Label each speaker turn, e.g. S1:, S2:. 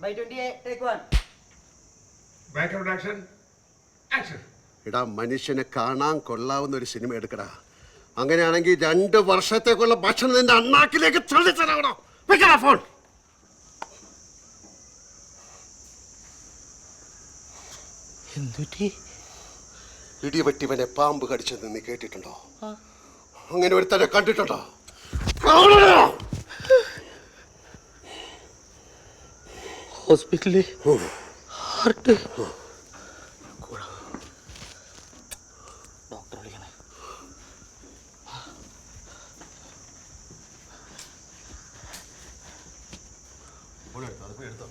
S1: By 28, take one.
S2: Background action. Action.
S3: എടാ മനുഷ്യനെ കാണാൻ കൊള്ളാവുന്ന ഒരു സിനിമ എടുക്കടാ. അങ്ങനെയാണെങ്കിൽ 2 വർഷത്തേക്കുള്ള ഭക്ഷണം നിന്റെ അണ്ണാക്കിലേക്ക് തള്ളിത്തരാവണോ? ഫോൺ
S4: എന്തുറ്റി?
S3: ഇടിവെട്ടിവനെ പാമ്പ് കടിച്ചെന്ന് നീ കേട്ടിട്ടുണ്ടോ? അങ്ങനെ ഒരുത്തനെ കണ്ടിട്ടുണ്ടോ?
S4: ഹോസ്പിറ്റലിൽ ഹാർട്ട്. ഡോക്ടർ വിളിക്കണേ.
S3: എടുത്തോ.